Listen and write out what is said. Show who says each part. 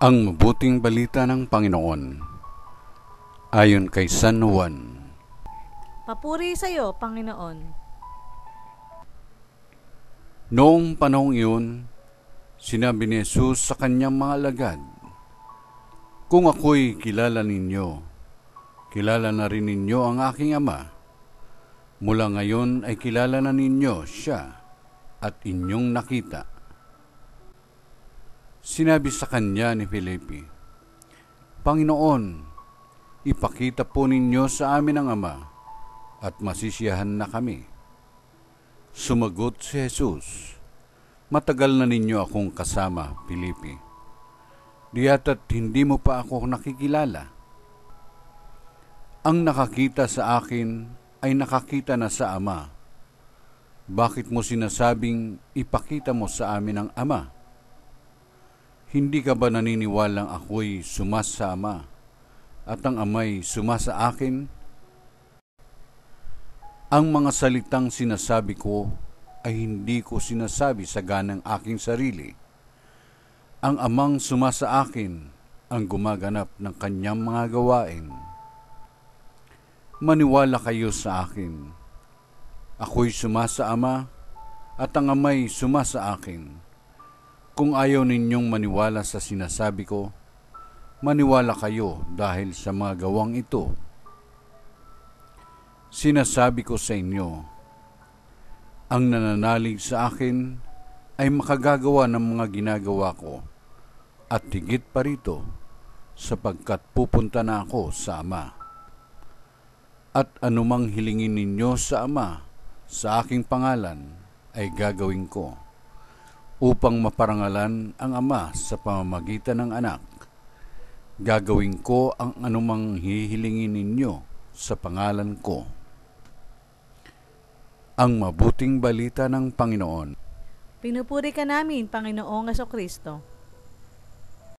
Speaker 1: Ang mabuting balita ng Panginoon ayon kay San Juan.
Speaker 2: Papuri sa iyo, Panginoon.
Speaker 1: Noong panahong iyon, sinabi ni Jesus sa kanyang mga alagad, "Kung ako'y kilala ninyo, kilala na rin ninyo ang aking Ama. Mula ngayon ay kilala na ninyo siya at inyong nakita." Sinabi sa kanya ni Felipe, "Panginoon, ipakita po ninyo sa amin ang Ama, at masisiyahan na kami." Sumagot si Jesus, "Matagal na ninyo akong kasama, Felipe. Di yata't hindi mo pa ako nakikilala? Ang nakakita sa akin ay nakakita na sa Ama. Bakit mo sinasabing ipakita mo sa amin ang Ama? Hindi ka ba naniniwalang ako'y sumas sa Ama at ang Ama'y sumas sa akin? Ang mga salitang sinasabi ko ay hindi ko sinasabi sa ganang aking sarili. Ang Amang sumas sa akin ang gumaganap ng kanyang mga gawain. Maniwala kayo sa akin. Ako'y sumas sa Ama at ang Ama'y sumas sa akin. Kung ayaw ninyong maniwala sa sinasabi ko, maniwala kayo dahil sa mga gawang ito. Sinasabi ko sa inyo, ang nananalig sa akin ay makagagawa ng mga ginagawa ko, at higit pa rito, sapagkat pupunta na ako sa Ama. At anumang hilingin ninyo sa Ama sa aking pangalan ay gagawin ko, upang maparangalan ang Ama sa pamamagitan ng Anak. Gagawin ko ang anumang hihilingin ninyo sa pangalan ko." Ang mabuting balita ng Panginoon.
Speaker 2: Pinupuri ka namin, Panginoong Jesucristo.